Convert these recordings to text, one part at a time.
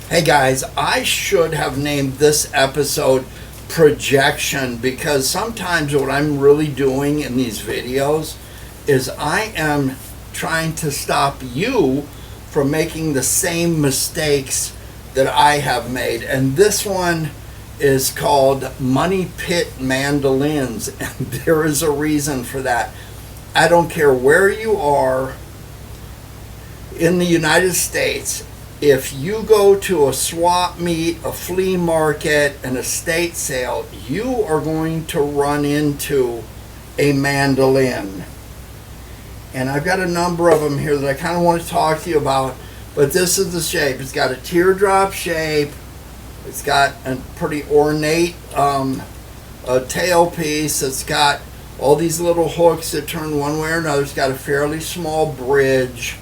Hey guys, I should have named this episode Projection because sometimes what I'm really doing in these videos is I am trying to stop you from making the same mistakes that I have made. And this one is called Money Pit Mandolins, and there is a reason for that. I don't care where you are in the United States. If you go to a swap meet, a flea market, an estate sale, you are going to run into a mandolin. And I've got a number of them here that I kind of want to talk to you about. But this is the shape. It's got a teardrop shape. It's got a pretty ornate tailpiece. It's got all these little hooks that turn one way or another. It's got a fairly small bridge.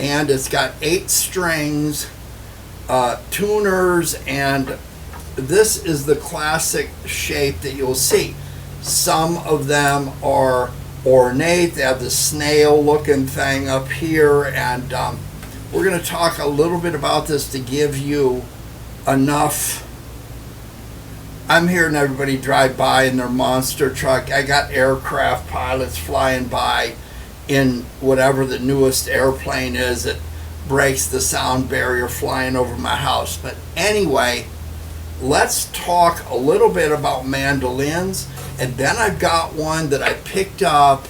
And it's got 8 strings, tuners, and this is the classic shape that you'll see. Some of them are ornate. They have the snail looking thing up here, and we're going to talk a little bit about this to give you enough. I'm hearing everybody drive by in their monster truck. I got aircraft pilots flying by in whatever the newest airplane is that breaks the sound barrier flying over my house. But anyway, let's talk a little bit about mandolins. And then I've got one that I picked up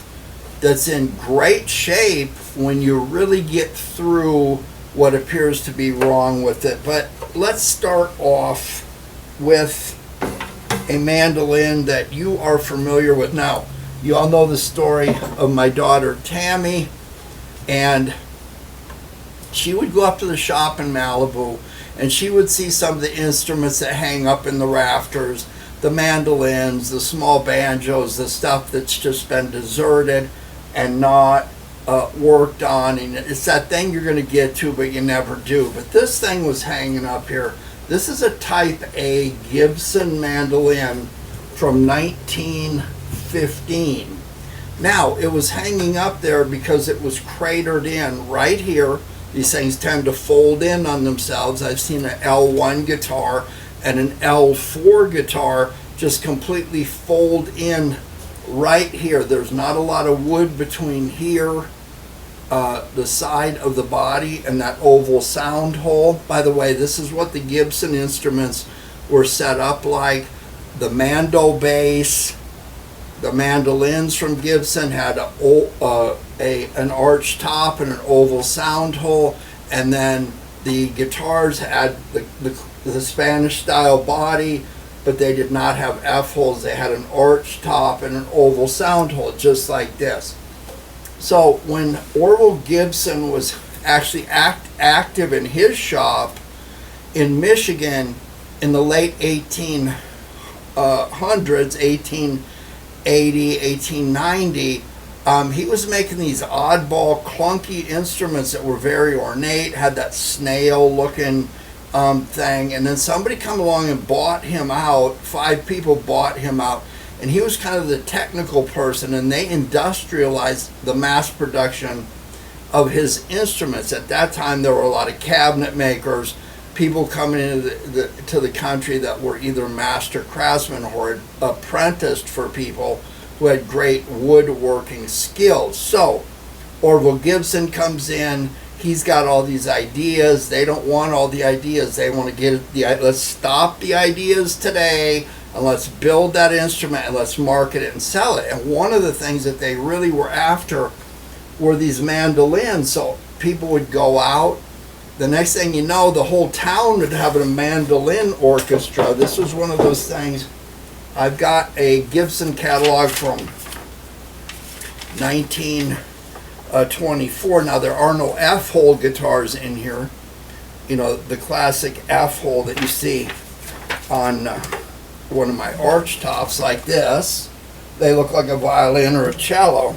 that's in great shape when you really get through what appears to be wrong with it. But let's start off with a mandolin that you are familiar with now. You all know the story of my daughter Tammy, and she would go up to the shop in Malibu and she would see some of the instruments that hang up in the rafters, the mandolins, the small banjos, the stuff that's just been deserted and not worked on. And it's that thing you're going to get to but you never do. But this thing was hanging up here. This is a Type A Gibson mandolin from 1915. Now, it was hanging up there because it was cratered in right here. These things tend to fold in on themselves. I've seen an L1 guitar and an L4 guitar just completely fold in right here. There's not a lot of wood between here, the side of the body, and that oval sound hole. By the way, this is what the Gibson instruments were set up like. The mando bass, the mandolins from Gibson had an arched top and an oval sound hole, and then the guitars had the Spanish style body, but they did not have F holes. They had an arched top and an oval sound hole, just like this. So when Orville Gibson was actually active in his shop in Michigan in the late 1800s, 1880, 1890, he was making these oddball, clunky instruments that were very ornate, had that snail looking thing, and then somebody come along and bought him out. 5 people bought him out, and he was kind of the technical person, and they industrialized the mass production of his instruments. At that time, there were a lot of cabinet makers, people coming into the country that were either master craftsmen or apprenticed for people who had great woodworking skills. So Orville Gibson comes in. He's got all these ideas. They don't want all the ideas. They want to get let's stop the ideas today and let's build that instrument and let's market it and sell it. And one of the things that they really were after were these mandolins. So people would go out. The next thing you know, the whole town would have a mandolin orchestra. This was one of those things. I've got a Gibson catalog from 1924. Now, there are no F-hole guitars in here. You know, the classic F-hole that you see on one of my arch tops like this. They look like a violin or a cello.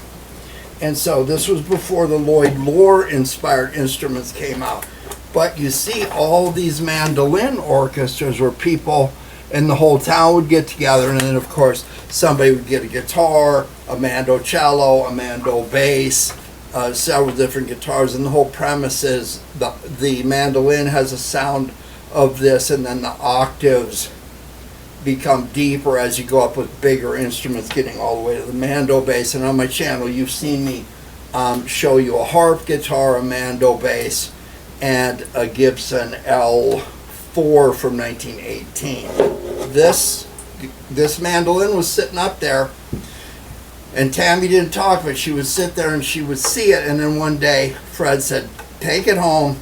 And so this was before the Lloyd Loar-inspired instruments came out. But you see all these mandolin orchestras where people in the whole town would get together, and then of course somebody would get a guitar, a mando cello, a mando bass, several different guitars, and the whole premise is the mandolin has a sound of this, and then the octaves become deeper as you go up with bigger instruments, getting all the way to the mando bass. And on my channel, you've seen me show you a harp guitar, a mando bass, and a Gibson L4 from 1918. This mandolin was sitting up there, and Tammy didn't talk, but she would sit there and she would see it. And then one day, Fred said, "Take it home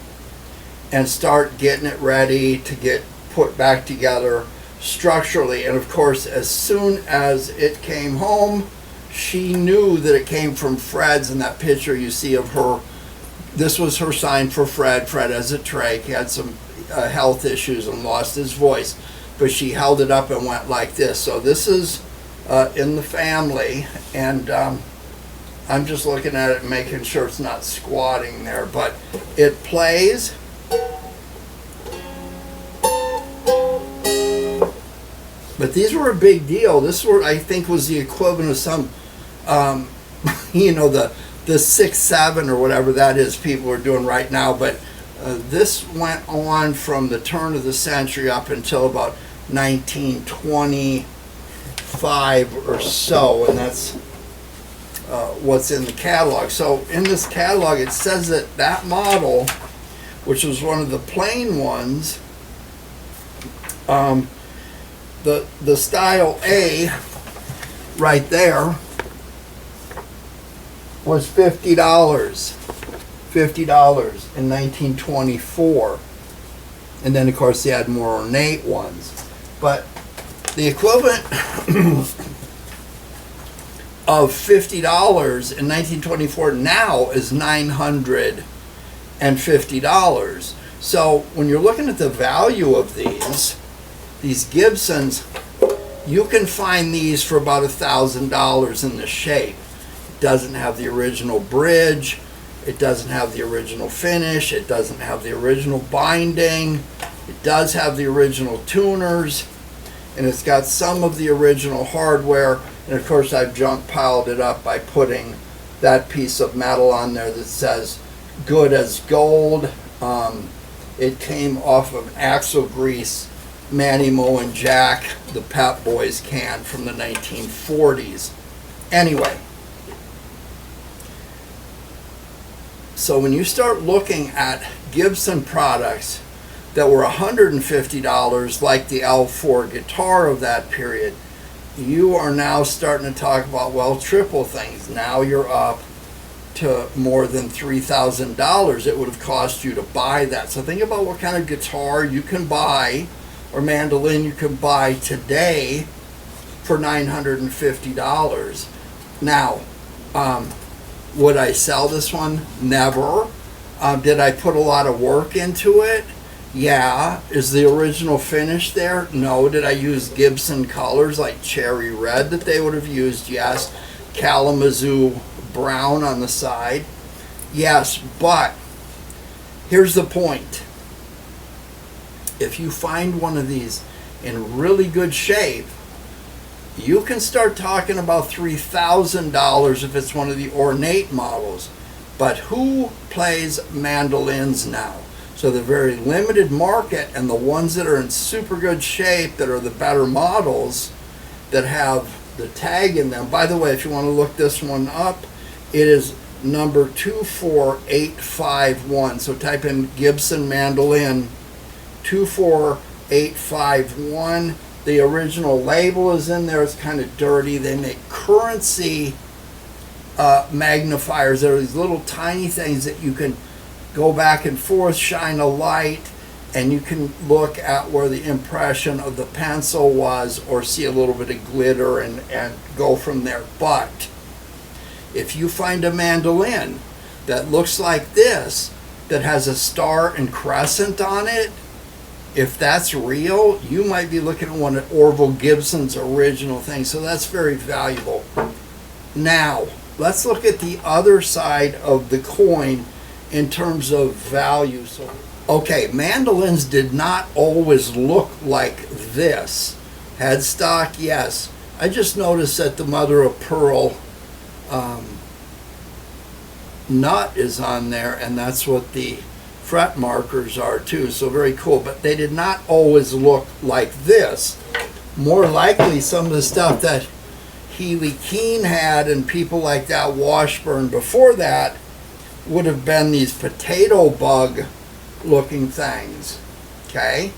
and start getting it ready to get put back together structurally." And of course, as soon as it came home, she knew that it came from Fred's. And that picture you see of her, this was her sign for Fred. Fred has a trach. He had some health issues and lost his voice, but she held it up and went like this. So this is in the family, and I'm just looking at it and making sure it's not squatting there, but it plays. But these were a big deal. This were, I think, was the equivalent of some, you know, the 6-7 or whatever that is people are doing right now. But this went on from the turn of the century up until about 1925 or so, and that's what's in the catalog. So in this catalog, it says that that model, which was one of the plain ones, the style A right there was $50. $50 in 1924. And then of course they had more ornate ones. But the equivalent of $50 in 1924 now is $950. So when you're looking at the value of these Gibsons, you can find these for about $1,000 in the shape. It doesn't have the original bridge. It doesn't have the original finish. It doesn't have the original binding. It does have the original tuners, and it's got some of the original hardware. And of course, I've junk piled it up by putting that piece of metal on there that says "good as gold." It came off of axle grease Manny Moe and Jack, the Pep Boys can from the 1940s. Anyway, so when you start looking at Gibson products that were $150, like the L4 guitar of that period, you are now starting to talk about, well, triple things. Now you're up to more than $3,000 it would have cost you to buy that. So think about what kind of guitar you can buy, or mandolin you can buy today for $950. Now, would I sell this one? Never. Did I put a lot of work into it? Yeah. Is the original finish there? No. Did I use Gibson colors like cherry red that they would have used? Yes. Kalamazoo brown on the side? Yes. But here's the point. If you find one of these in really good shape, you can start talking about $3,000 if it's one of the ornate models. But who plays mandolins now? So the very limited market, and the ones that are in super good shape, that are the better models, that have the tag in them. By the way, if you want to look this one up, it is number 24851. So type in Gibson mandolin 24851. The original label is in there. It's kind of dirty. They make currency magnifiers. There are these little tiny things that you can go back and forth, shine a light, and you can look at where the impression of the pencil was, or see a little bit of glitter, and go from there. But if you find a mandolin that looks like this, that has a star and crescent on it, if that's real, you might be looking at one of Orville Gibson's original things. So that's very valuable. Now, let's look at the other side of the coin in terms of value. So, okay, mandolins did not always look like this. Headstock, yes. I just noticed that the mother of pearl nut is on there, and that's what the fret markers are too. So very cool. But they did not always look like this. More likely some of the stuff that Healy Keen had and people like that, Washburn before that, would have been these potato bug looking things. Okay?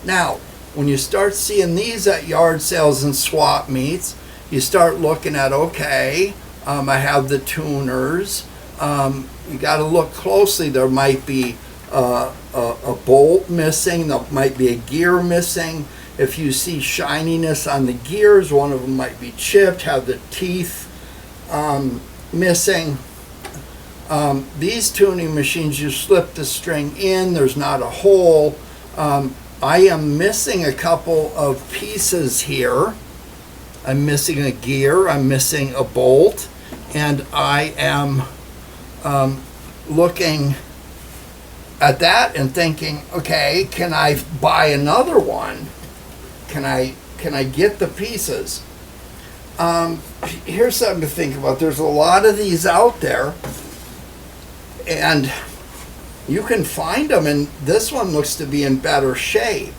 Now, when you start seeing these at yard sales and swap meets, you start looking at, okay, I have the tuners. You got to look closely. There might be a bolt missing. There might be a gear missing. If you see shininess on the gears, one of them might be chipped, have the teeth missing. These tuning machines, you slip the string in, there's not a hole. I am missing a couple of pieces here. I'm missing a gear, I'm missing a bolt, and I am looking at that and thinking, okay, can I buy another one? Can I get the pieces? Here's something to think about. There's a lot of these out there, and you can find them, and this one looks to be in better shape.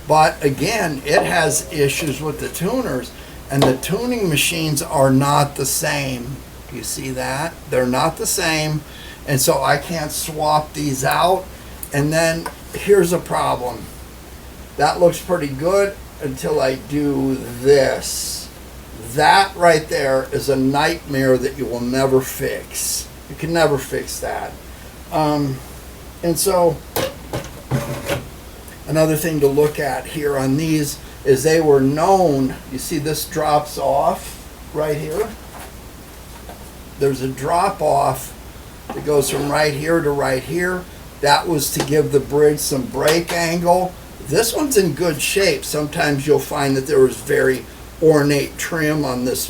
But again, it has issues with the tuners, and the tuning machines are not the same. You see that? They're not the same, and so I can't swap these out. And then here's a problem. That looks pretty good until I do this. That right there is a nightmare that you will never fix. You can never fix that. And so another thing to look at here on these is they were known. You see this drops off right here? There's a drop off that goes from right here to right here. That was to give the bridge some brake angle. This one's in good shape. Sometimes you'll find that there was very ornate trim on this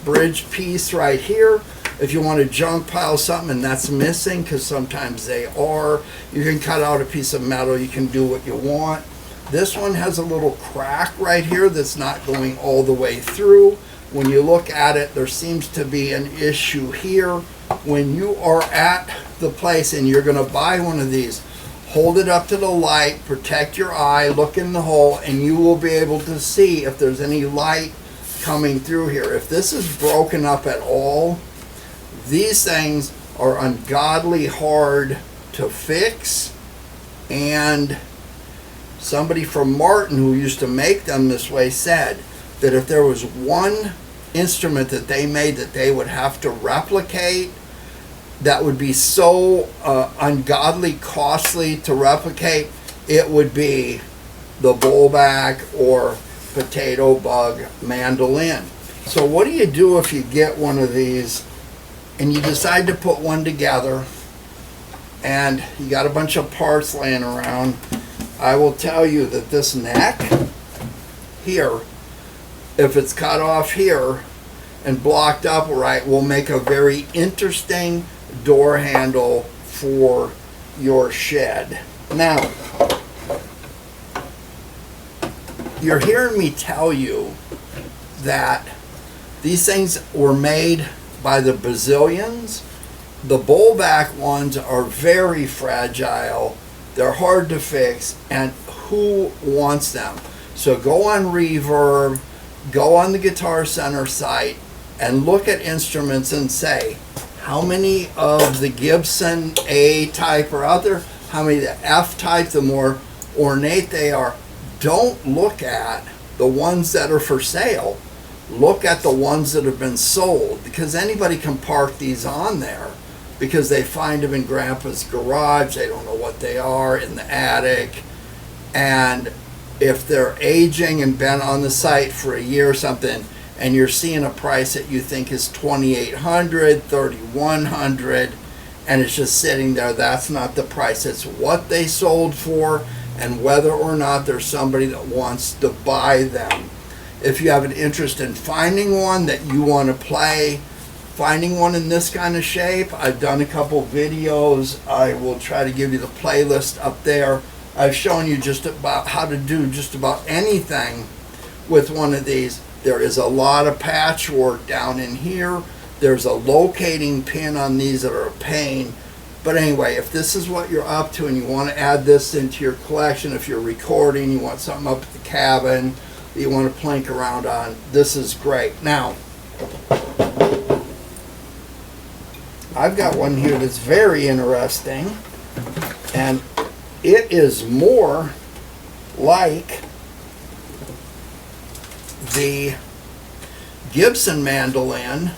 bridge piece right here. If you want to junk pile something and that's missing, because sometimes they are, you can cut out a piece of metal, you can do what you want. This one has a little crack right here that's not going all the way through. When you look at it, there seems to be an issue here. When you are at the place and you're going to buy one of these, hold it up to the light, protect your eye, look in the hole, and you will be able to see if there's any light coming through here. If this is broken up at all, these things are ungodly hard to fix. And somebody from Martin who used to make them this way said that if there was one instrument that they made that they would have to replicate, that would be so ungodly costly to replicate, it would be the bullback or potato bug mandolin. So what do you do if you get one of these and you decide to put one together and you got a bunch of parts laying around? I will tell you that this neck here, if it's cut off here and blocked up right, will make a very interesting door handle for your shed. Now, you're hearing me tell you that these things were made by the bazillions. The bullback ones are very fragile, they're hard to fix, and who wants them? So go on Reverb, go on the Guitar Center site, and look at instruments and say, how many of the Gibson A type are out there? How many of the F type, the more ornate they are? Don't look at the ones that are for sale. Look at the ones that have been sold, because anybody can park these on there because they find them in Grandpa's garage. They don't know what they are, in the attic. And if they're aging and been on the site for a year or something, and you're seeing a price that you think is $2,800, $3,100, and it's just sitting there, that's not the price. It's what they sold for and whether or not there's somebody that wants to buy them. If you have an interest in finding one that you want to play, finding one in this kind of shape, I've done a couple videos. I will try to give you the playlist up there. I've shown you just about how to do just about anything with one of these. There is a lot of patchwork down in here. There's a locating pin on these that are a pain. But anyway, if this is what you're up to and you want to add this into your collection, if you're recording, you want something up at the cabin that you want to plink around on, this is great. Now, I've got one here that's very interesting, and it is more like the Gibson mandolin,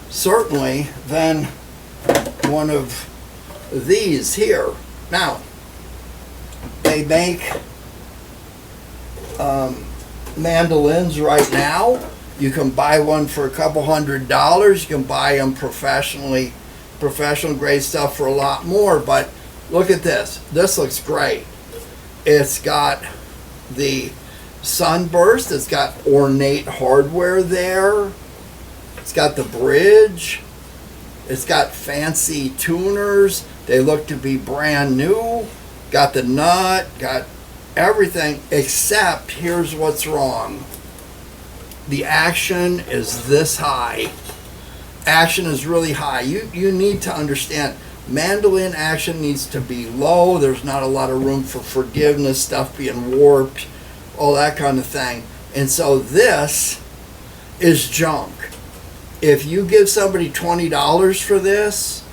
certainly, than one of these here. Now, they make mandolins right now. You can buy one for a couple $100. You can buy them professional grade stuff for a lot more. But look at this. This looks great. It's got the sunburst. It's got ornate hardware there. It's got the bridge. It's got fancy tuners. They look to be brand new. Got the nut. Got everything, except here's what's wrong. The action is this high. Action is really high. You need to understand, mandolin action needs to be low. There's not a lot of room for forgiveness, stuff being warped, all that kind of thing. And so this is junk. If you give somebody $20 for this,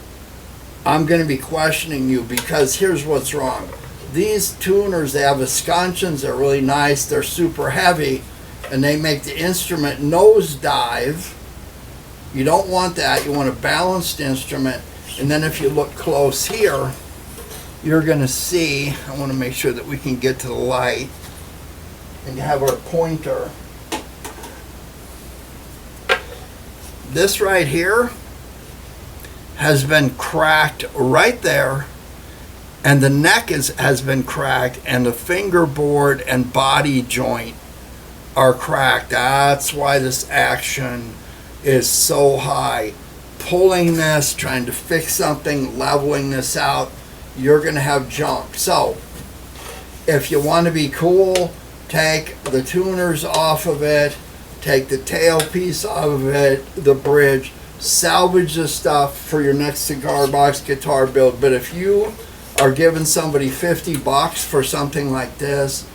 I'm going to be questioning you, because here's what's wrong. These tuners, they have escutcheons, they're really nice, they're super heavy, and they make the instrument nosedive. You don't want that. You want a balanced instrument. And then if you look close here, you're going to see, I want to make sure that we can get to the light and have our pointer. This right here has been cracked right there, and the neck has been cracked, and the fingerboard and body joint are cracked. That's why this action is so high. Pulling this, trying to fix something, leveling this out, you're going to have junk. So if you want to be cool, take the tuners off of it, take the tailpiece off of it, the bridge, salvage this stuff for your next cigar box guitar build. But if you are giving somebody $50 for something like this,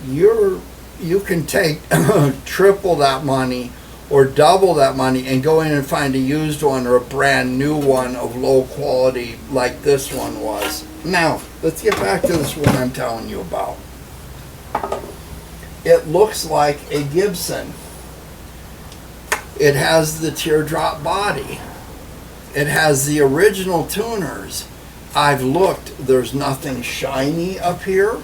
you can take triple that money or double that money and go in and find a used one or a brand new one of low quality like this one was. Now, let's get back to this one I'm telling you about. It looks like a Gibson. It has the teardrop body. It has the original tuners. I've looked, there's nothing shiny up here.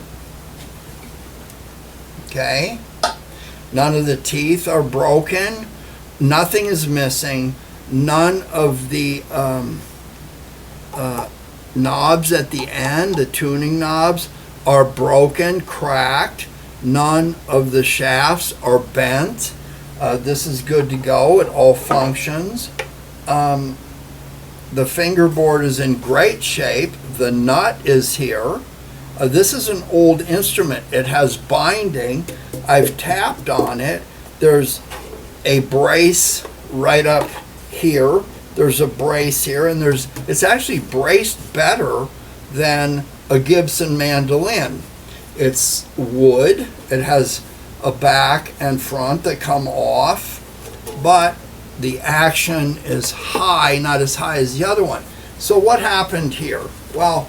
Okay? None of the teeth are broken. Nothing is missing. None of the knobs at the end, the tuning knobs, are broken, cracked. None of the shafts are bent. This is good to go. It all functions. The fingerboard is in great shape. The nut is here. This is an old instrument. It has binding. I've tapped on it. There's a brace right up here. There's a brace here, and it's actually braced better than a Gibson mandolin. It's wood. It has a back and front that come off, but the action is high, not as high as the other one. So what happened here? Well,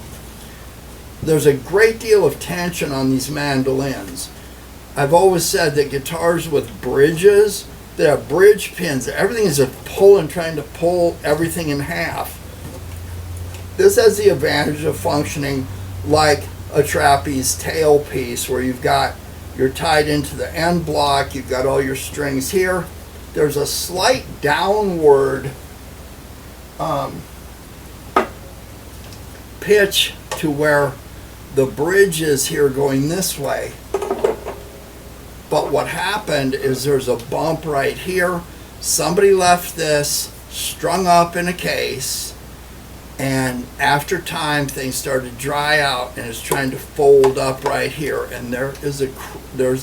there's a great deal of tension on these mandolins. I've always said that guitars with bridges, they have bridge pins. Everything is trying to pull everything in half. This has the advantage of functioning like a trapeze tailpiece, where you're tied into the end block, you've got all your strings here. There's a slight downward pitch to where the bridge is here going this way. But what happened is there's a bump right here. Somebody left this strung up in a case, and after time things started to dry out, and it's trying to fold up right here, and there's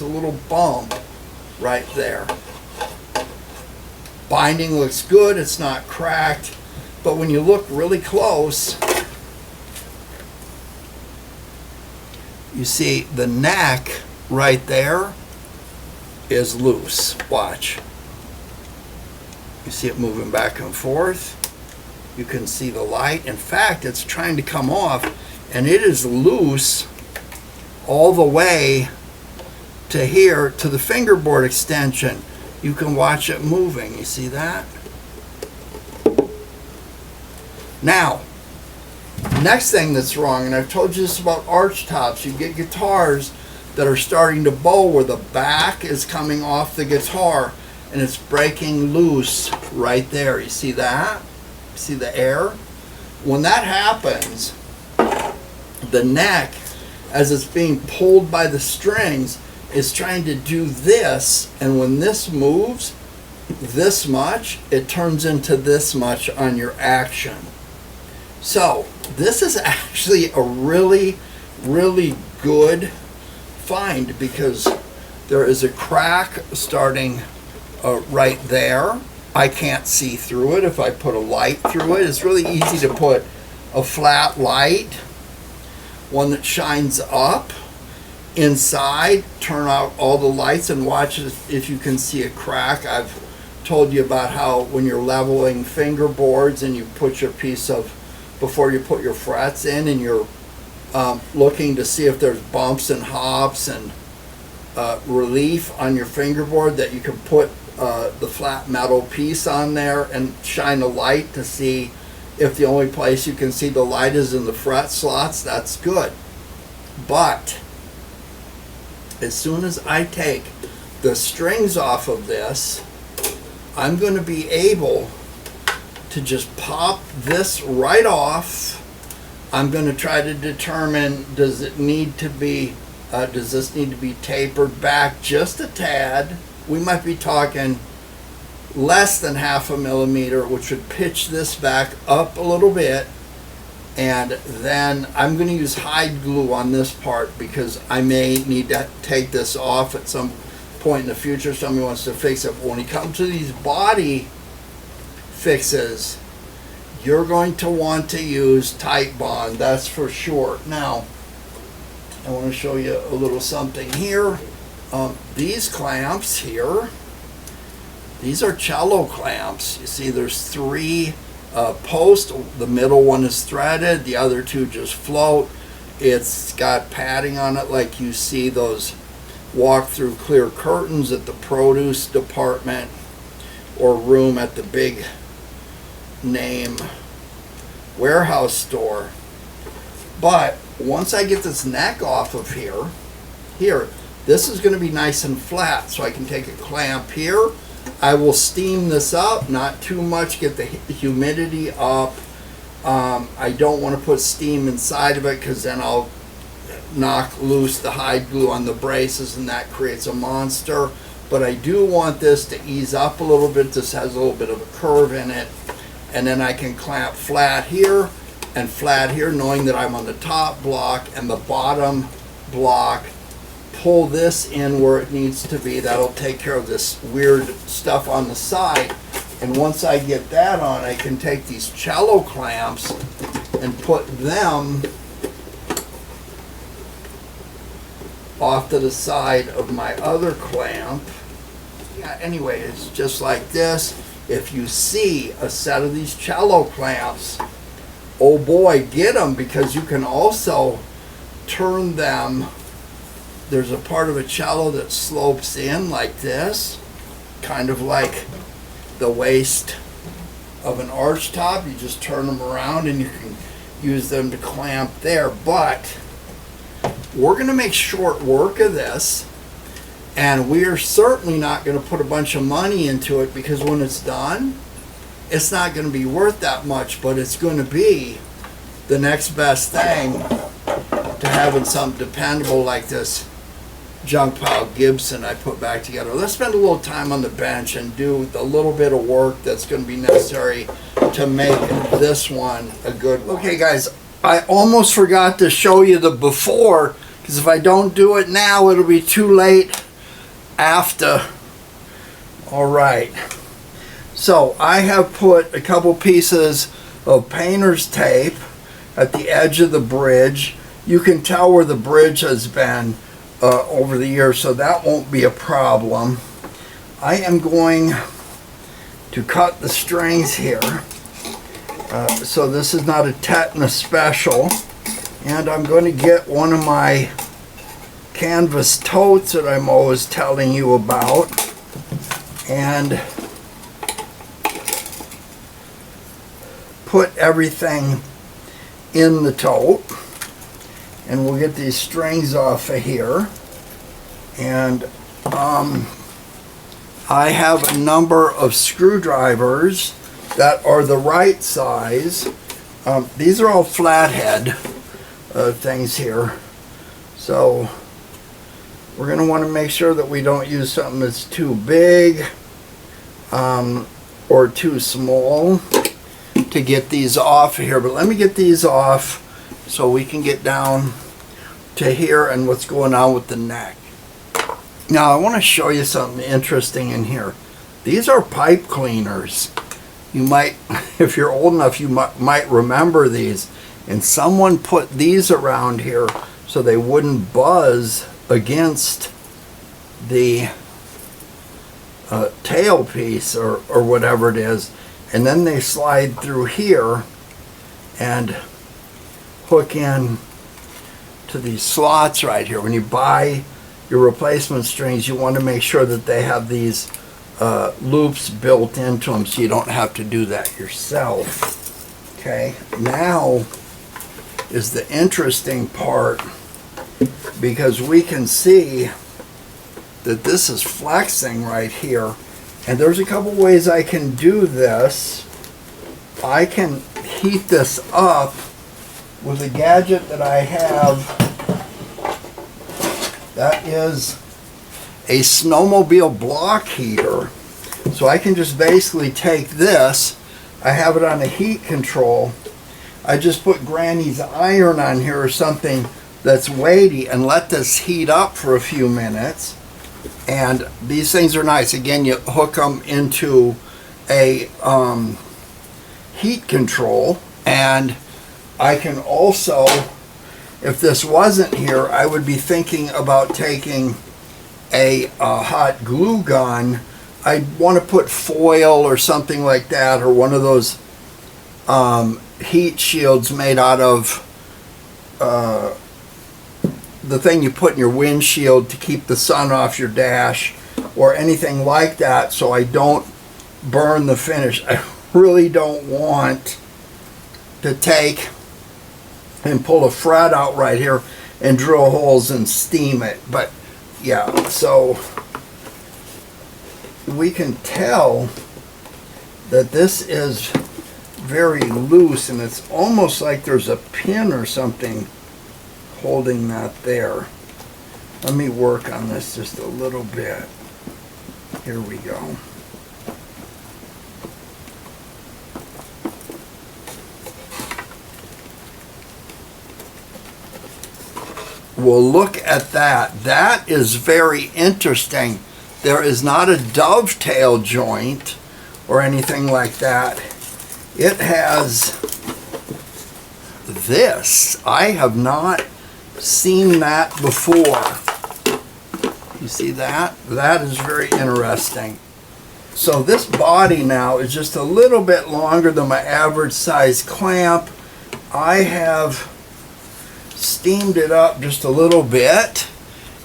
a little bump right there. Binding looks good, it's not cracked, but when you look really close, you see the neck right there is loose. Watch. You see it moving back and forth. You can see the light. In fact, it's trying to come off, and it is loose all the way to here, to the fingerboard extension. You can watch it moving. You see that? Now, next thing that's wrong, and I've told you this about arch tops, you get guitars that are starting to bow where the back is coming off the guitar and it's breaking loose right there. You see that? You see the air? When that happens, the neck, as it's being pulled by the strings, is trying to do this, and when this moves this much, it turns into this much on your action. So this is actually a really, really good find, because there is a crack starting right there. I can't see through it if I put a light through it. It's really easy to put a flat light, one that shines up inside, turn out all the lights and watch if you can see a crack. I've told you about how when you're leveling fingerboards and you put your piece of, before you put your frets in, and you're looking to see if there's bumps and hops and relief on your fingerboard, that you can put the flat metal piece on there and shine a light to see if the only place you can see the light is in the fret slots. That's good. But as soon as I take the strings off of this, I'm going to be able to just pop this right off. I'm going to try to determine, does this need to be tapered back just a tad? We might be talking less than 0.5 millimeter, which would pitch this back up a little bit. And then I'm going to use hide glue on this part, because I may need to take this off at some point in the future. Somebody wants to fix it. But when you come to these body fixes, you're going to want to use tight bond, that's for sure. Now, I want to show you a little something here. These clamps here, these are cello clamps. You see there's 3 posts. The middle one is threaded, the other 2 just float. It's got padding on it like you see those walk-through clear curtains at the produce department or room at the big name warehouse store. But once I get this neck off of here, this is going to be nice and flat, so I can take a clamp here. I will steam this up, not too much, get the humidity up. I don't want to put steam inside of it, because then I'll knock loose the hide glue on the braces and that creates a monster. But I do want this to ease up a little bit. This has a little bit of a curve in it, and then I can clamp flat here and flat here, knowing that I'm on the top block and the bottom block. Pull this in where it needs to be. That'll take care of this weird stuff on the side. And once I get that on, I can take these cello clamps and put them off to the side of my other clamp. Yeah, anyway, it's just like this. If you see a set of these cello clamps, oh boy, get them, because you can also turn them. There's a part of a cello that slopes in like this, kind of like the waist of an arch top. You just turn them around and you can use them to clamp there. But we're going to make short work of this, and we're certainly not going to put a bunch of money into it, because when it's done, it's not going to be worth that much, but it's going to be the next best thing to having something dependable like this junk pile Gibson I put back together. Let's spend a little time on the bench and do the little bit of work that's going to be necessary to make this one a good one. Okay guys, I almost forgot to show you the before, because if I don't do it now, it'll be too late after. All right. So I have put a couple pieces of painter's tape at the edge of the bridge. You can tell where the bridge has been over the years, so that won't be a problem. I am going to cut the strings here. So this is not a tetanus special. And I'm going to get one of my canvas totes that I'm always telling you about and put everything in the tote. And we'll get these strings off of here. And I have a number of screwdrivers that are the right size. These are all flathead things here. So we're going to want to make sure that we don't use something that's too big or too small to get these off of here. But let me get these off so we can get down to here and what's going on with the neck. Now I want to show you something interesting in here. These are pipe cleaners. You might, if you're old enough, you might remember these. And someone put these around here so they wouldn't buzz against the tailpiece or whatever it is. And then they slide through here and hook in to these slots right here. When you buy your replacement strings, you want to make sure that they have these loops built into them so you don't have to do that yourself. Okay, now is the interesting part, because we can see that this is flexing right here, and there's a couple ways I can do this. I can heat this up with a gadget that I have that is a snowmobile block heater. So I can just basically take this, I have it on a heat control, I just put Granny's iron on here or something that's weighty and let this heat up for a few minutes. And these things are nice. Again, you hook them into a heat control, and I can also, if this wasn't here, I would be thinking about taking a hot glue gun. I'd want to put foil or something like that, or one of those heat shields made out of the thing you put in your windshield to keep the sun off your dash, or anything like that, so I don't burn the finish. I really don't want to take and pull a fret out right here and drill holes and steam it. But yeah, so we can tell that this is very loose, and it's almost like there's a pin or something holding that there. Let me work on this just a little bit. Here we go. Well, look at that. That is very interesting. There is not a dovetail joint or anything like that. It has this. I have not seen that before. You see that? That is very interesting. So this body now is just a little bit longer than my average size clamp. I have steamed it up just a little bit,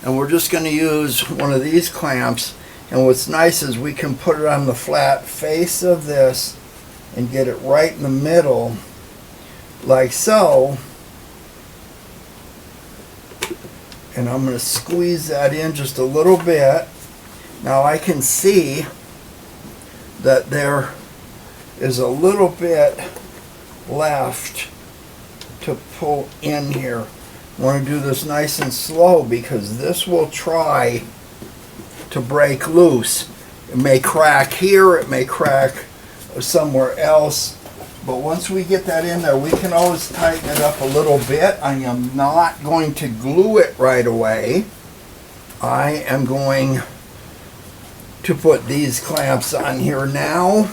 and we're just going to use one of these clamps. And what's nice is we can put it on the flat face of this and get it right in the middle, like so. And I'm going to squeeze that in just a little bit. Now I can see that there is a little bit left to pull in here. I want to do this nice and slow because this will try to break loose. It may crack here, it may crack somewhere else, but once we get that in there, we can always tighten it up a little bit. I am not going to glue it right away. I am going to put these clamps on here now.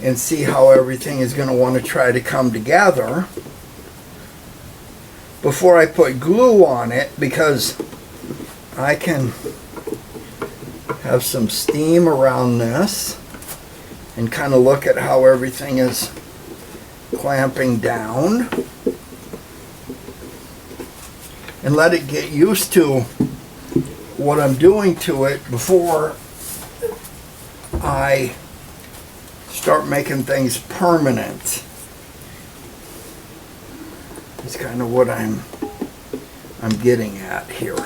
and see how everything is going to want to try to come together before I put glue on it, because I can have some steam around this and kind of look at how everything is clamping down and let it get used to what I'm doing to it before I start making things permanent. It's kind of what I'm getting at here.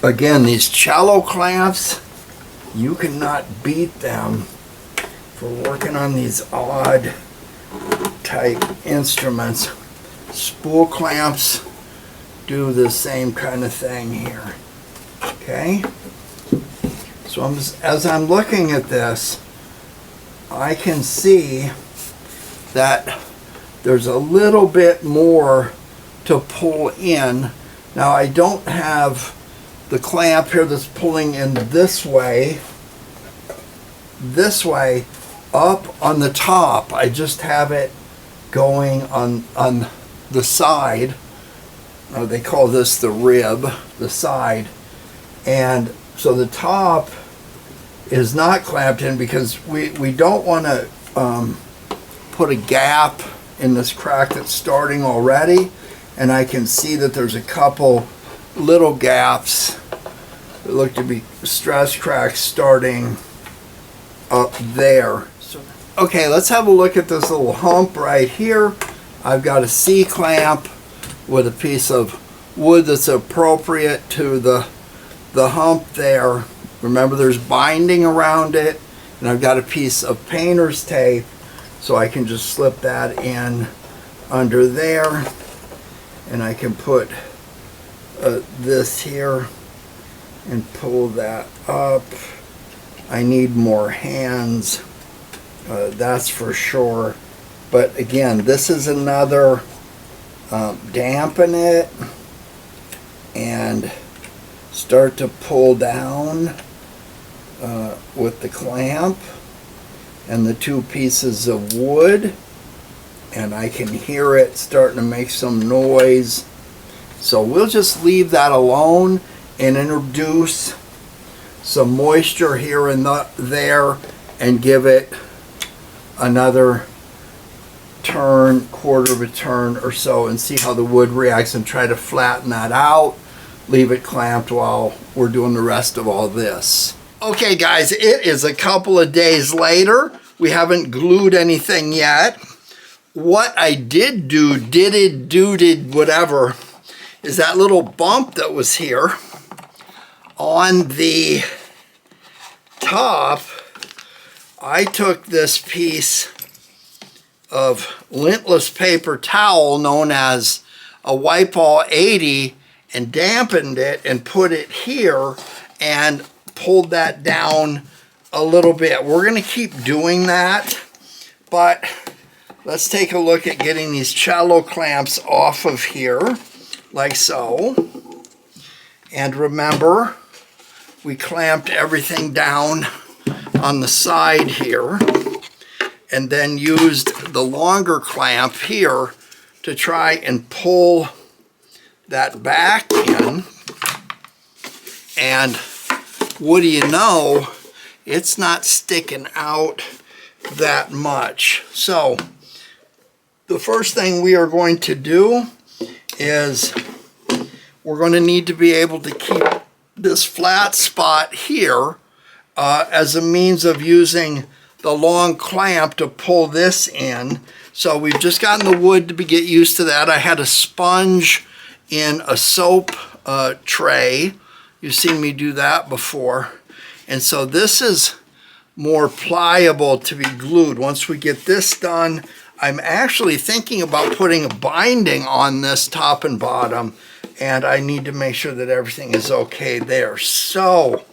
Again, these cello clamps, you cannot beat them for working on these odd type instruments. Spool clamps do the same kind of thing here. Okay? So as I'm looking at this, I can see that there's a little bit more to pull in. Now I don't have the clamp here that's pulling in this way up on the top. I just have it going on the side. They call this the rib, the side. And so the top is not clamped in because we don't want to put a gap in this crack that's starting already. And I can see that there's a couple little gaps that look to be stress cracks starting up there. Okay, let's have a look at this little hump right here. I've got a C-clamp with a piece of wood that's appropriate to the hump there. Remember, there's binding around it, and I've got a piece of painter's tape, so I can just slip that in under there, and I can put this here and pull that up. I need more hands, that's for sure. But again, this is another dampen it and start to pull down with the clamp and the two pieces of wood, and I can hear it starting to make some noise. So we'll just leave that alone and introduce some moisture here and there and give it another turn, quarter of a turn or so, and see how the wood reacts and try to flatten that out. Leave it clamped while we're doing the rest of all this. Okay guys, it is a couple of days later. We haven't glued anything yet. What I did do, whatever, is that little bump that was here on the top. I took this piece of lintless paper towel known as a Wipe All 80 and dampened it and put it here and pulled that down a little bit. We're going to keep doing that, but let's take a look at getting these cello clamps off of here, like so. And remember, we clamped everything down on the side here and then used the longer clamp here to try and pull that back in. And what do you know, it's not sticking out that much. So the first thing we are going to do is we're going to need to be able to keep this flat spot here as a means of using the long clamp to pull this in. So we've just gotten the wood to get used to that. I had a sponge in a soap tray. You've seen me do that before. And so this is more pliable to be glued. Once we get this done, I'm actually thinking about putting a binding on this top and bottom, and I need to make sure that everything is okay there. So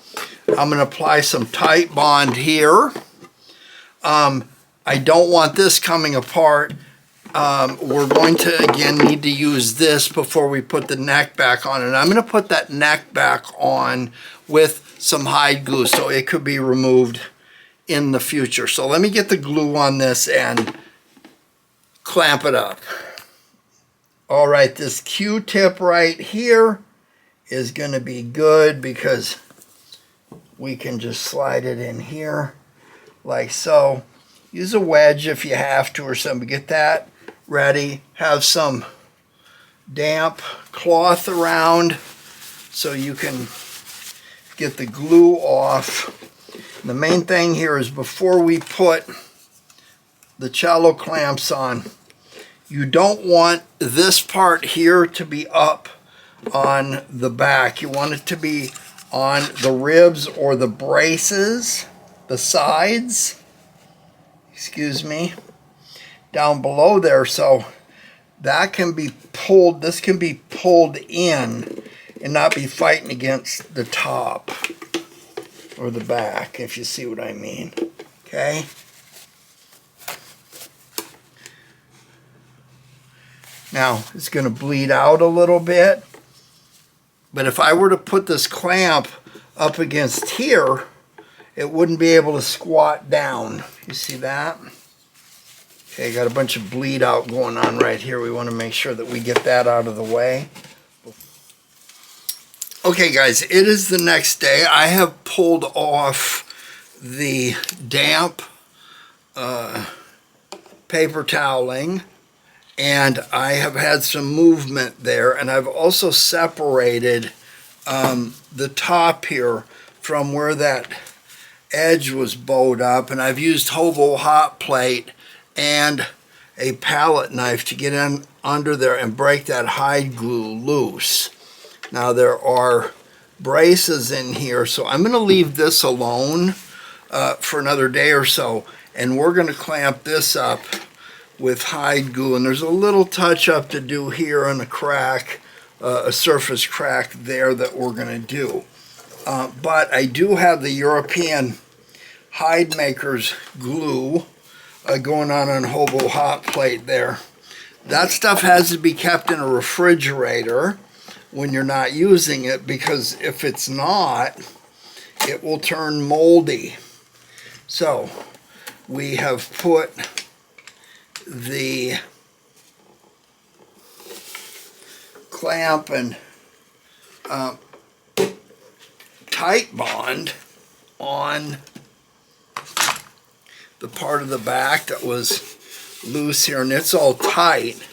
I'm going to apply some tight bond here. I don't want this coming apart. We're going to, again, need to use this before we put the neck back on. And I'm going to put that neck back on with some hide glue so it could be removed in the future. So let me get the glue on this and clamp it up. All right, this Q-tip right here is going to be good because we can just slide it in here like so. Use a wedge if you have to or something. Get that ready. Have some damp cloth around so you can get the glue off. And the main thing here is before we put the cello clamps on, you don't want this part here to be up on the back. You want it to be on the ribs or the braces, the sides, excuse me, down below there. So that can be pulled, this can be pulled in and not be fighting against the top or the back, if you see what I mean. Okay. Now, it's going to bleed out a little bit, but if I were to put this clamp up against here, it wouldn't be able to squat down. You see that? Okay, got a bunch of bleed out going on right here. We want to make sure that we get that out of the way. Okay, guys, it is the next day. I have pulled off the damp paper toweling, and I have had some movement there, and I've also separated the top here from where that edge was bowed up, and I've used hobo hot plate and a palette knife to get in under there and break that hide glue loose. Now there are braces in here, so I'm going to leave this alone for another day or so, and we're going to clamp this up with hide glue. And there's a little touch up to do here on a crack, a surface crack there that we're going to do. But I do have the European hide makers glue going on hobo hot plate there. That stuff has to be kept in a refrigerator when you're not using it, because if it's not, it will turn moldy. So we have put the clamp and tight bond on the part of the back that was loose here, and it's all tight,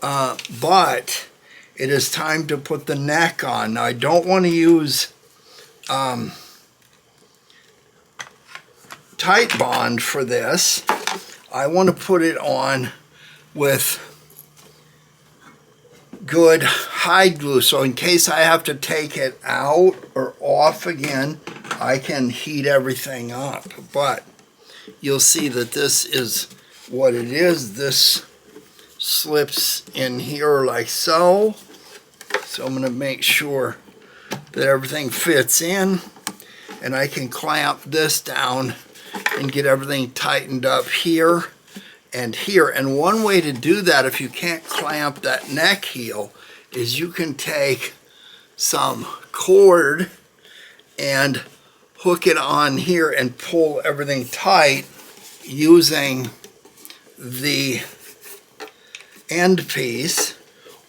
but it is time to put the neck on. Now I don't want to use tight bond for this. I want to put it on with good hide glue, so in case I have to take it out or off again, I can heat everything up. But you'll see that this is what it is. This slips in here like so. So I'm going to make sure that everything fits in, and I can clamp this down and get everything tightened up here and here. And one way to do that, if you can't clamp that neck heel, is you can take some cord and hook it on here and pull everything tight using the end piece,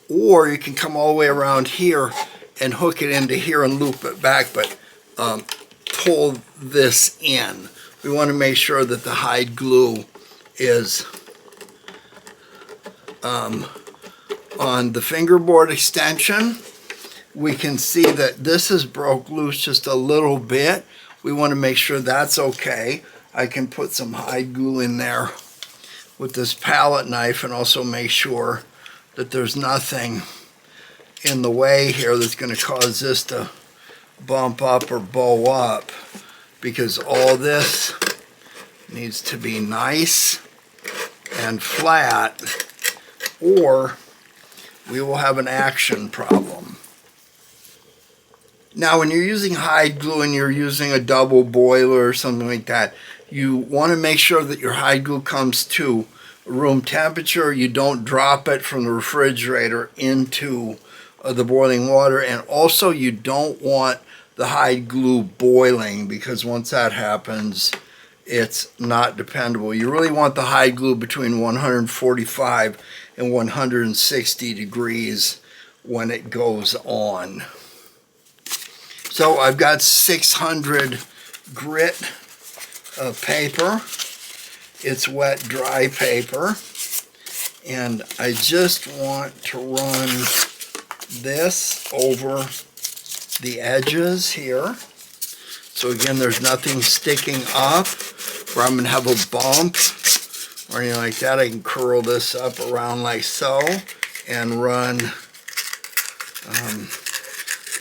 or you can come all the way around here and hook it into here and loop it back, but pull this in. We want to make sure that the hide glue is on the fingerboard extension. We can see that this is broke loose just a little bit. We want to make sure that's okay. I can put some hide glue in there with this palette knife and also make sure that there's nothing in the way here that's going to cause this to bump up or bow up, because all this needs to be nice and flat, or we will have an action problem. Now, when you're using hide glue and you're using a double boiler or something like that, you want to make sure that your hide glue comes to room temperature. You don't drop it from the refrigerator into the boiling water. And also, you don't want the hide glue boiling, because once that happens, it's not dependable. You really want the hide glue between 145 and 160 degrees when it goes on. So I've got 600 grit of paper. It's wet, dry paper. And I just want to run this over the edges here. So again, there's nothing sticking up where I'm going to have a bump or anything like that. I can curl this up around like so and run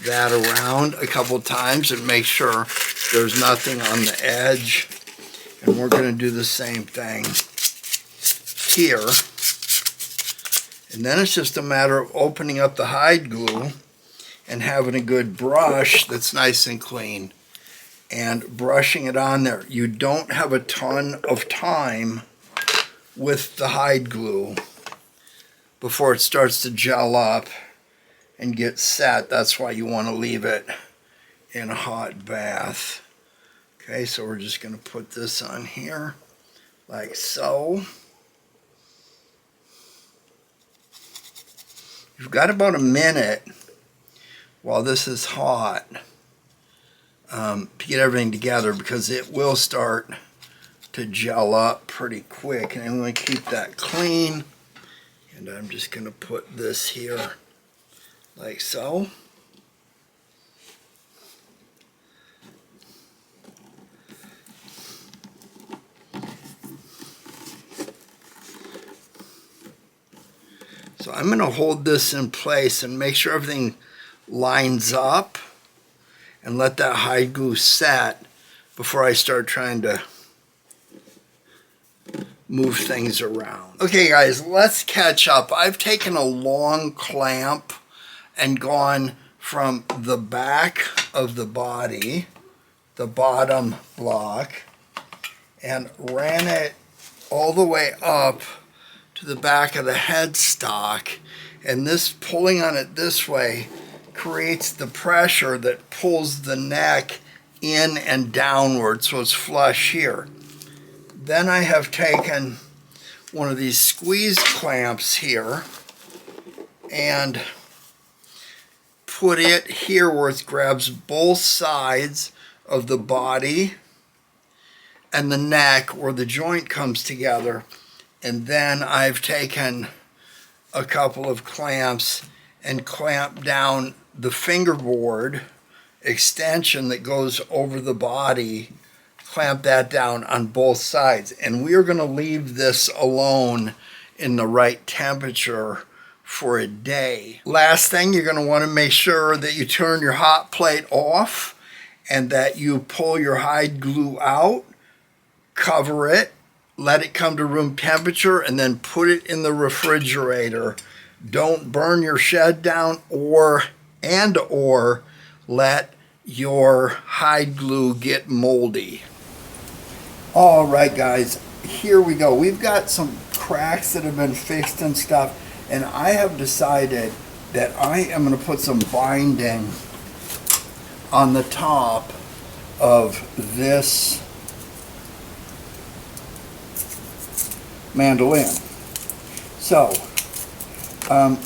that around a couple times and make sure there's nothing on the edge. And we're going to do the same thing here. And then it's just a matter of opening up the hide glue and having a good brush that's nice and clean and brushing it on there. You don't have a ton of time with the hide glue before it starts to gel up and get set. That's why you want to leave it in a hot bath. Okay, so we're just going to put this on here like so. You've got about a minute while this is hot to get everything together, because it will start to gel up pretty quick. And I'm going to keep that clean. And I'm just going to put this here like so. So I'm going to hold this in place and make sure everything lines up and let that hide glue set before I start trying to move things around. Okay guys, let's catch up. I've taken a long clamp and gone from the back of the body, the bottom block, and ran it all the way up to the back of the headstock. And this, pulling on it this way, creates the pressure that pulls the neck in and downward, so it's flush here. Then I have taken one of these squeeze clamps here and put it here where it grabs both sides of the body and the neck where the joint comes together. And then I've taken a couple of clamps and clamped down the fingerboard extension that goes over the body, clamp that down on both sides. And we are going to leave this alone in the right temperature for a day. Last thing, you're going to want to make sure that you turn your hot plate off and that you pull your hide glue out, cover it, let it come to room temperature, and then put it in the refrigerator. Don't burn your shed down or let your hide glue get moldy. All right guys, here we go. We've got some cracks that have been fixed and stuff, and I have decided that I am going to put some binding on the top of this mandolin. So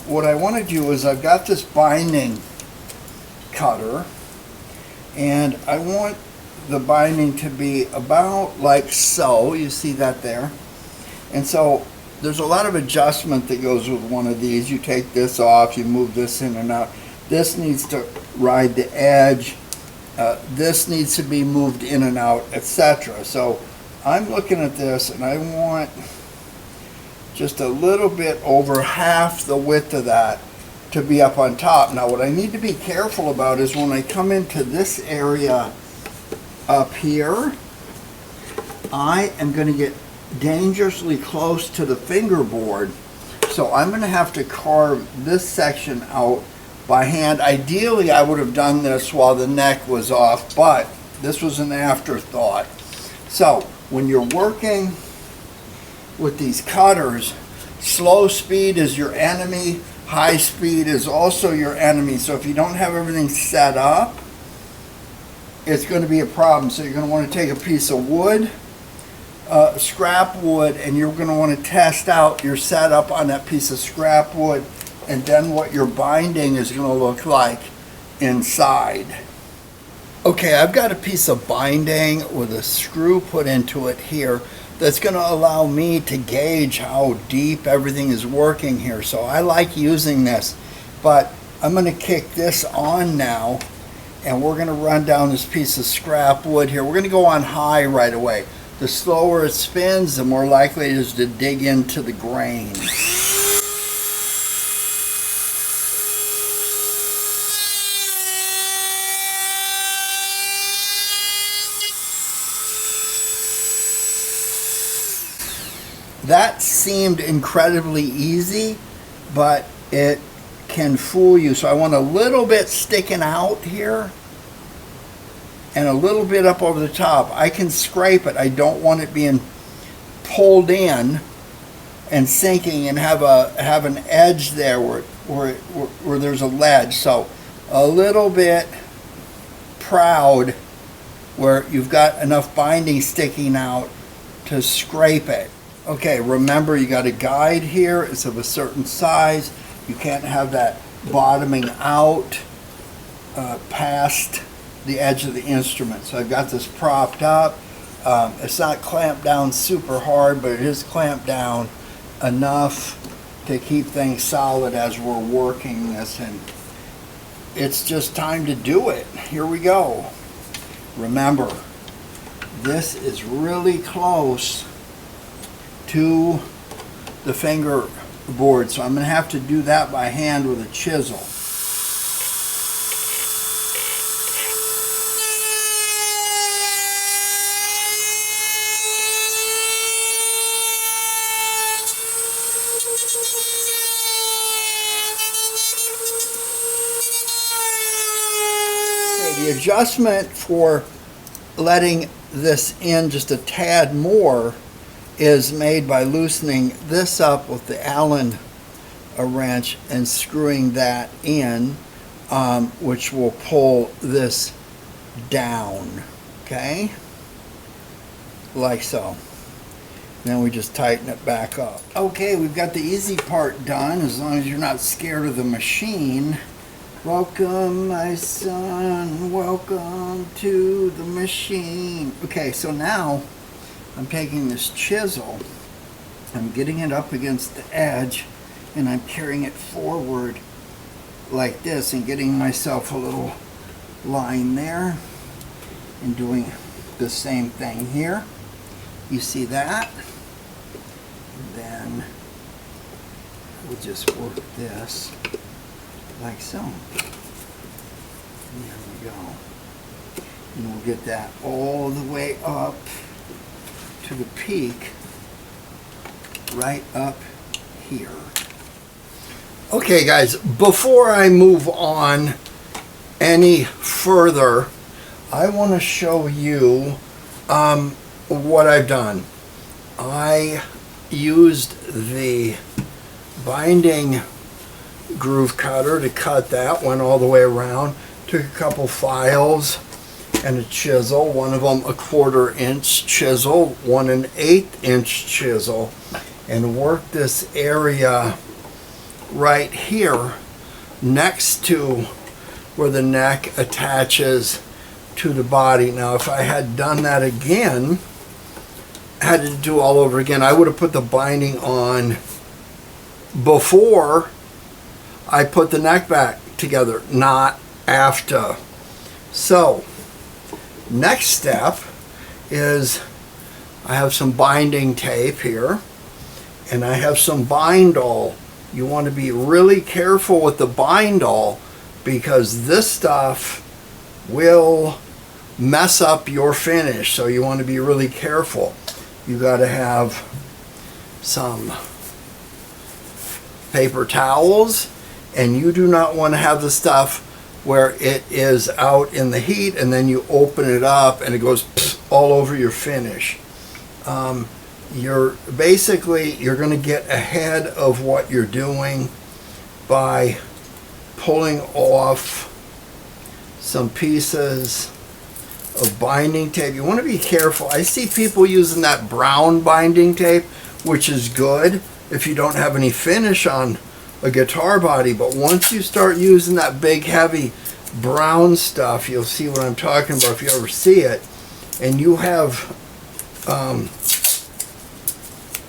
what I want to do is, I've got this binding cutter and I want the binding to be about like so. You see that there? And so there's a lot of adjustment that goes with one of these. You take this off, you move this in and out. This needs to ride the edge. This needs to be moved in and out, etc. So I'm looking at this and I want just a little bit over half the width of that to be up on top. Now what I need to be careful about is when I come into this area up here, I am going to get dangerously close to the fingerboard. So I'm going to have to carve this section out by hand. Ideally, I would have done this while the neck was off, but this was an afterthought. So when you're working with these cutters, slow speed is your enemy, high speed is also your enemy. So if you don't have everything set up, it's going to be a problem. So you're going to want to take a piece of wood, scrap wood, and you're going to want to test out your setup on that piece of scrap wood, and then what your binding is going to look like inside. Okay, I've got a piece of binding with a screw put into it here that's going to allow me to gauge how deep everything is working here. So I like using this, but I'm going to kick this on now, and we're going to run down this piece of scrap wood here. We're going to go on high right away. The slower it spins, the more likely it is to dig into the grain. That seemed incredibly easy, but it can fool you. So I want a little bit sticking out here and a little bit up over the top. I can scrape it. I don't want it being pulled in and sinking and have an edge there where there's a ledge. So a little bit proud where you've got enough binding sticking out to scrape it. Okay, remember you got a guide here. It's of a certain size. You can't have that bottoming out past the edge of the instrument. So I've got this propped up. It's not clamped down super hard, but it is clamped down enough to keep things solid as we're working this, and it's just time to do it. Here we go. Remember, this is really close to the fingerboard, so I'm going to have to do that by hand with a chisel. Okay, the adjustment for letting this in just a tad more is made by loosening this up with the Allen wrench and screwing that in, which will pull this down, okay, like so. Then we just tighten it back up. Okay, we've got the easy part done, as long as you're not scared of the machine. Welcome, my son, welcome to the machine. Okay, so now I'm taking this chisel, I'm getting it up against the edge, and I'm carrying it forward like this and getting myself a little line there, and doing the same thing here. You see that? And then we'll just work this like so. There we go. And we'll get that all the way up to the peak right up here. Okay guys, before I move on any further, I want to show you what I've done. I used the binding groove cutter to cut that, went all the way around, took a couple files and a chisel, one of them a 1/4 inch chisel, one an 1/8 inch chisel, and worked this area right here next to where the neck attaches to the body. Now if I had done that again, had to do all over again, I would have put the binding on before I put the neck back together, not after. So next step is I have some binding tape here, and I have some bind-all. You want to be really careful with the bind-all, because this stuff will mess up your finish, so you want to be really careful. You got to have some paper towels And you do not want to have the stuff where it is out in the heat and then you open it up and it goes all over your finish. You're going to get ahead of what you're doing by pulling off some pieces of binding tape. You want to be careful. I see people using that brown binding tape, which is good if you don't have any finish on a guitar body, but once you start using that big heavy brown stuff, you'll see what I'm talking about if you ever see it, and you have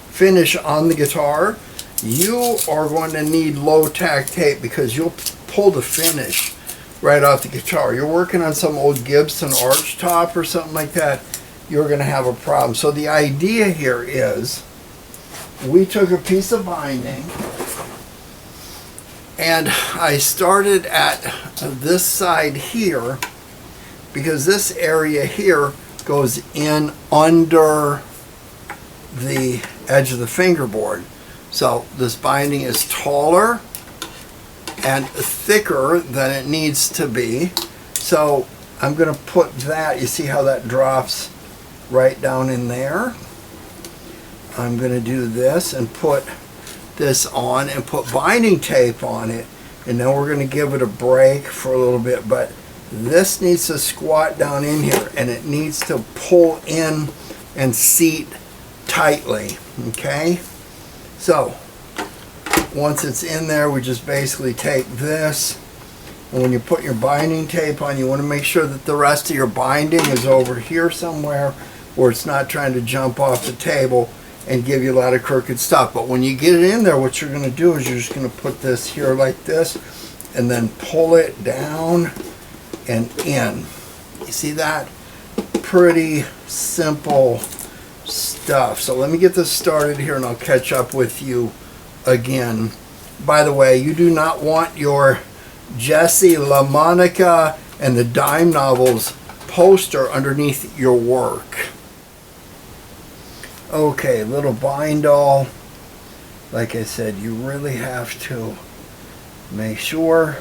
finish on the guitar, you are going to need low tack tape because you'll pull the finish right off the guitar. You're working on some old Gibson arch top or something like that, you're going to have a problem. So the idea here is we took a piece of binding and I started at this side here because this area here goes in under the edge of the fingerboard. So this binding is taller and thicker than it needs to be. So I'm going to put that, you see how that drops right down in there? I'm going to do this and put this on and put binding tape on it, and then we're going to give it a break for a little bit, but this needs to squat down in here and it needs to pull in and seat tightly. Okay, so once it's in there, we just basically take this, and when you put your binding tape on, you want to make sure that the rest of your binding is over here somewhere where it's not trying to jump off the table and give you a lot of crooked stuff. But when you get it in there, what you're going to do is you're just going to put this here like this and then pull it down and in. You see that? Pretty simple stuff. So let me get this started here and I'll catch up with you again. By the way, you do not want your Jesse LaMonica and the Dime Novels poster underneath your work. Okay, little bind all. Like I said, you really have to make sure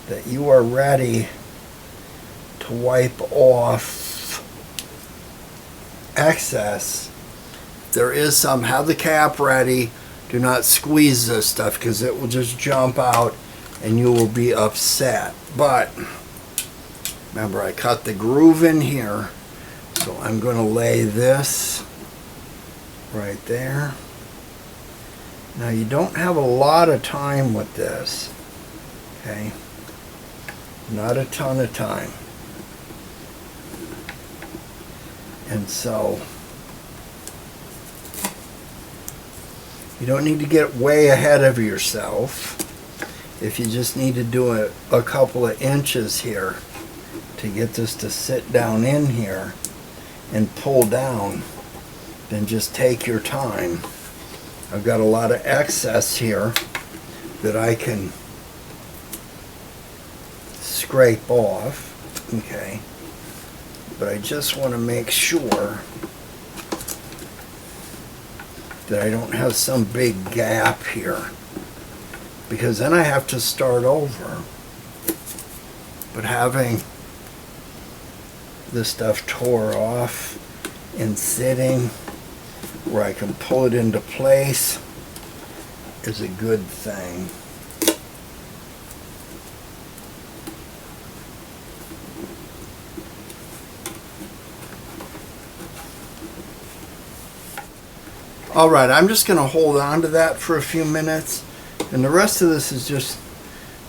that you are ready to wipe off excess. If there is some, have the cap ready. Do not squeeze this stuff because it will just jump out and you will be upset. But remember, I cut the groove in here, so I'm going to lay this right there. Now you don't have a lot of time with this, okay? Not a ton of time. And so you don't need to get way ahead of yourself. If you just need to do a couple of inches here to get this to sit down in here and pull down, then just take your time. I've got a lot of excess here that I can scrape off, okay? But I just want to make sure that I don't have some big gap here, because then I have to start over. But having this stuff tore off and sitting where I can pull it into place is a good thing. Alright, I'm just going to hold on to that for a few minutes, and the rest of this is just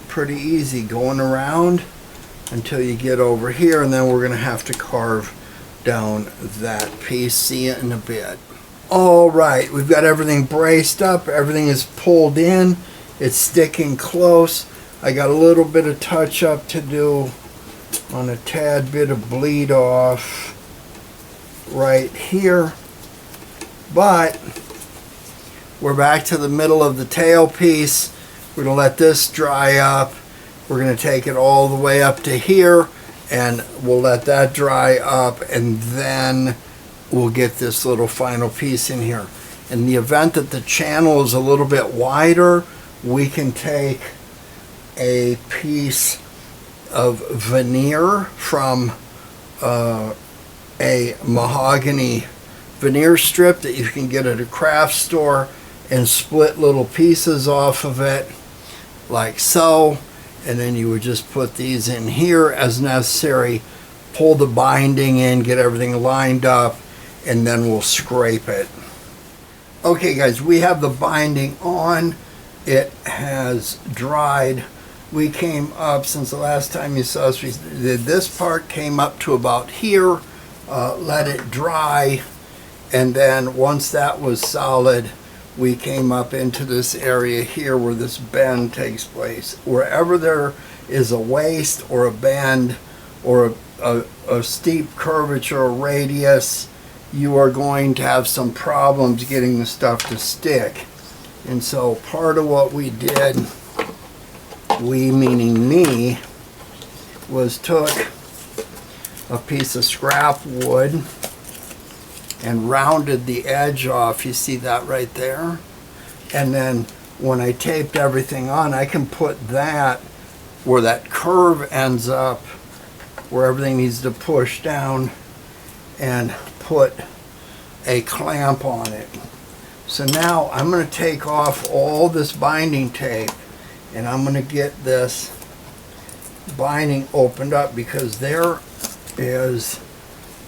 pretty easy, going around until you get over here, and then we're going to have to carve down that piece. See it in a bit. Alright, we've got everything braced up, everything is pulled in, it's sticking close. I got a little bit of touch up to do on a tad bit of bleed off right here, but we're back to the middle of the tail piece. We're going to let this dry up. We're going to take it all the way up to here, and we'll let that dry up, and then we'll get this little final piece in here. In the event that the channel is a little bit wider, we can take a piece of veneer from a mahogany veneer strip that you can get at a craft store and split little pieces off of it like so, and then you would just put these in here as necessary, pull the binding in, get everything lined up, and then we'll scrape it. Okay guys, we have the binding on. It has dried. We came up, since the last time you saw us, we did this part, came up to about here, let it dry, and then once that was solid, we came up into this area here where this bend takes place. Wherever there is a waist or a bend or a steep curvature or radius, you are going to have some problems getting the stuff to stick. And so part of what we did, we meaning me, was took a piece of scrap wood and rounded the edge off. You see that right there? And then when I taped everything on, I can put that where that curve ends up, where everything needs to push down, and put a clamp on it. So now I'm going to take off all this binding tape, and I'm going to get this binding opened up, because there is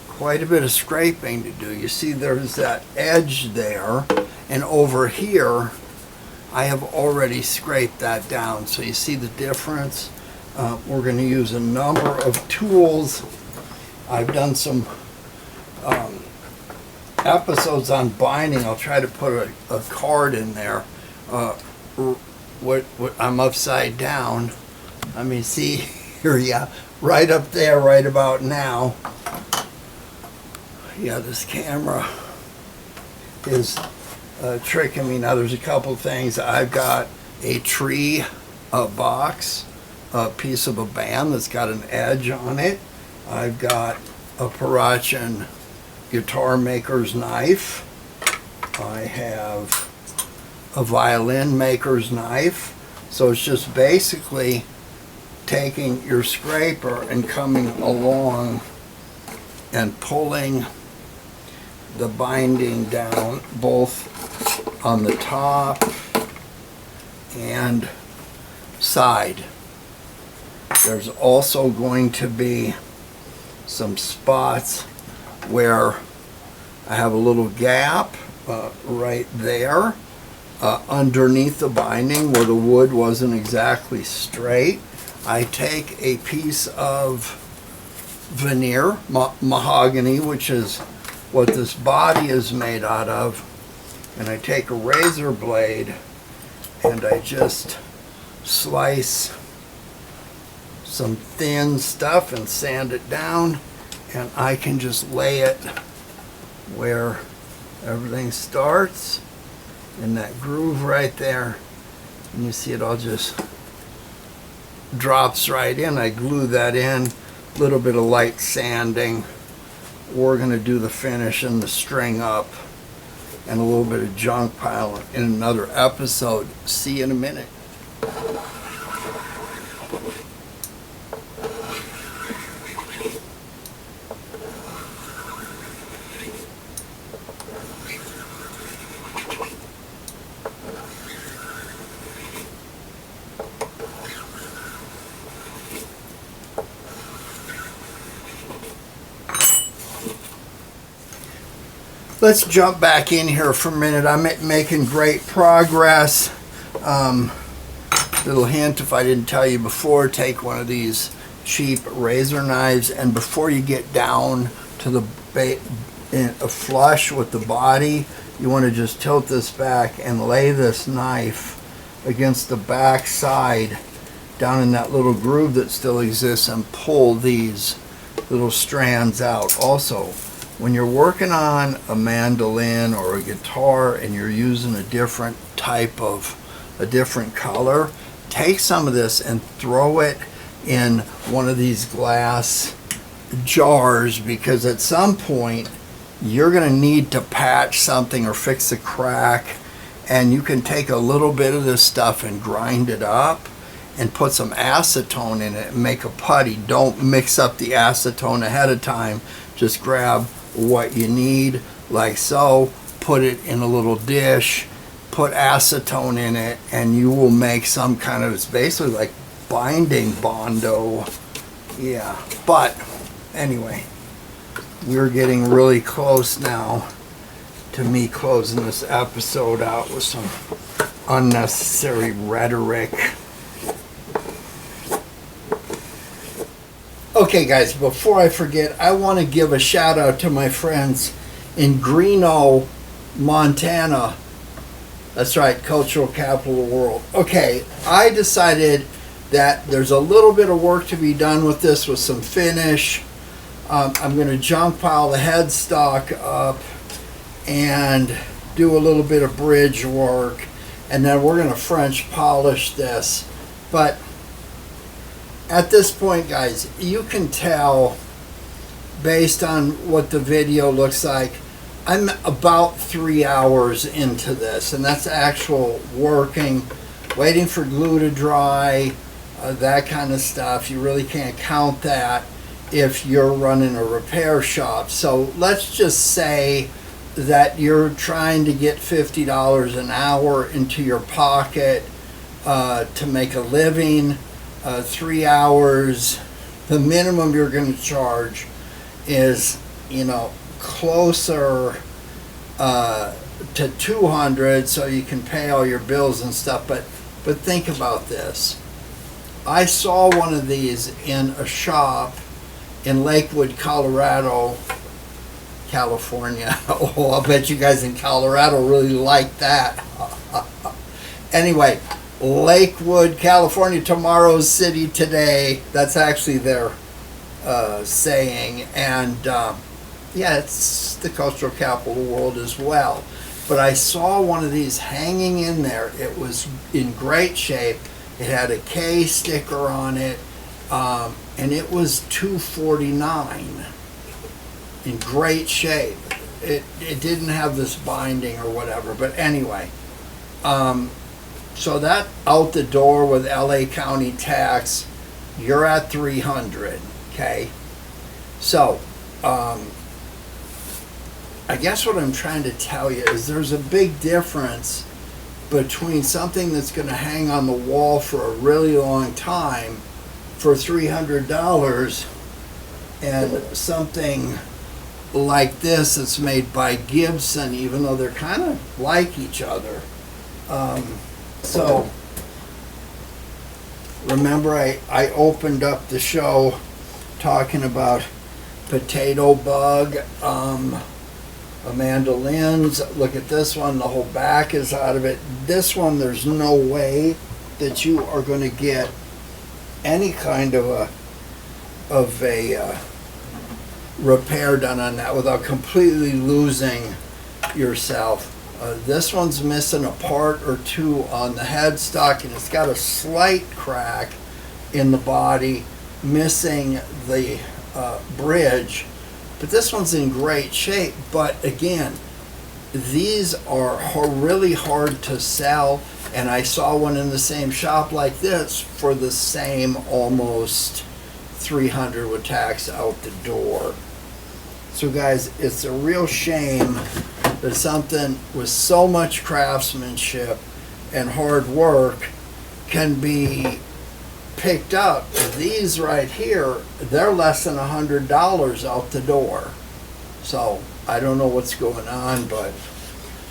quite a bit of scraping to do. You see there's that edge there, and over here I have already scraped that down. So you see the difference. We're going to use a number of tools. I've done some episodes on binding. I'll try to put a card in there. What I'm upside down. Let me see here. Yeah, right up there, right about now. Yeah, this camera is tricking me. Now there's a couple things. I've got a tree box, a piece of a band that's got an edge on it. I've got a Parachin guitar maker's knife. I have a violin maker's knife. So it's just basically taking your scraper and coming along and pulling the binding down both on the top and side. There's also going to be some spots where I have a little gap right there underneath the binding where the wood wasn't exactly straight. I take a piece of veneer, mahogany, which is what this body is made out of, and I take a razor blade and I just slice some thin stuff and sand it down, and I can just lay it where everything starts in that groove right there, and you see it all just drops right in. I glue that in, a little bit of light sanding. We're going to do the finish and the string up and a little bit of junk pile in another episode. See you in a minute. Let's jump back in here for a minute. I'm making great progress. Little hint, if I didn't tell you before, take one of these cheap razor knives, and before you get down to the flush with the body, you want to just tilt this back and lay this knife against the back side down in that little groove that still exists, and pull these little strands out. Also, when you're working on a mandolin or a guitar and you're using a different type of, a different color, take some of this and throw it in one of these glass jars, because at some point you're going to need to patch something or fix a crack, and you can take a little bit of this stuff and grind it up, and put some acetone in it and make a putty. Don't mix up the acetone ahead of time. Just grab what you need, like so, put it in a little dish, put acetone in it, and you will make some kind of, it's basically like binding Bondo. Yeah, but anyway, we're getting really close now to me closing this episode out with some unnecessary rhetoric. Okay guys, before I forget, I want to give a shout out to my friends in Greeno, Montana. That's right, cultural capital of the world. Okay, I decided that there's a little bit of work to be done with this, with some finish. I'm going to junk pile the headstock up and do a little bit of bridge work, and then we're going to French polish this. But at this point, guys, you can tell based on what the video looks like, I'm about 3 hours into this, and that's actual working, waiting for glue to dry, that kind of stuff. You really can't count that if you're running a repair shop. So let's just say that you're trying to get $50 an hour into your pocket to make a living. 3 hours, the minimum you're going to charge is, you know, closer to 200, so you can pay all your bills and stuff. But think about this. I saw one of these in a shop in Lakewood, Colorado, California. Oh, I'll bet you guys in Colorado really like that. Anyway, Lakewood, California, tomorrow's city today. That's actually their saying. And yeah, it's the cultural capital of the world as well. But I saw one of these hanging in there. It was in great shape. It had a K sticker on it, and it was $249. In great shape. It didn't have this binding or whatever, but anyway. So that out the door with LA County tax, you're at $300, okay? So, I guess what I'm trying to tell you is there's a big difference between something that's going to hang on the wall for a really long time for $300 and something like this that's made by Gibson, even though they're kind of like each other. So remember I opened up the show talking about potato bug, mandolins. Look at this one, the whole back is out of it. This one, there's no way that you are going to get any kind of a repair done on that without completely losing yourself. This one's missing a part or two on the headstock, and it's got a slight crack in the body, missing the bridge. But this one's in great shape. But again, these are really hard to sell, and I saw one in the same shop like this for the same almost $300 with tax out the door. So guys, it's a real shame that something with so much craftsmanship and hard work can be picked up. These right here, they're less than $100 out the door. So I don't know what's going on, but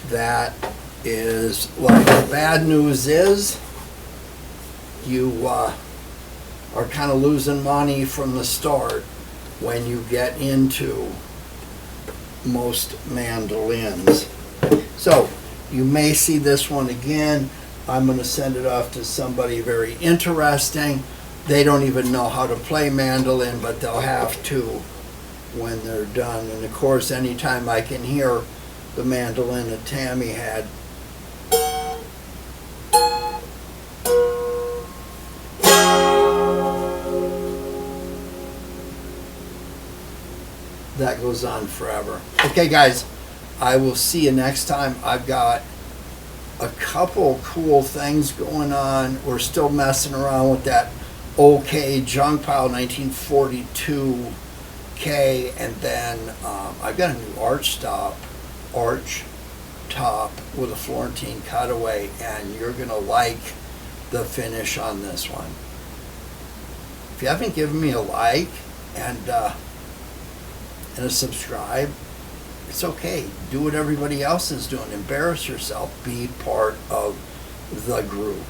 that is like, the bad news is you are kind of losing money from the start when you get into most mandolins. So you may see this one again. I'm going to send it off to somebody very interesting. They don't even know how to play mandolin, but they'll have to when they're done. And of course, anytime I can hear the mandolin that Tammy had, that goes on forever. Okay guys, I will see you next time. I've got a couple cool things going on. We're still messing around with that OK Junk Pile 1942 K, and then I've got a new arch top with a Florentine cutaway, and you're gonna like the finish on this one. If you haven't given me a like and a subscribe, it's okay. Do what everybody else is doing. Embarrass yourself. Be part of the group.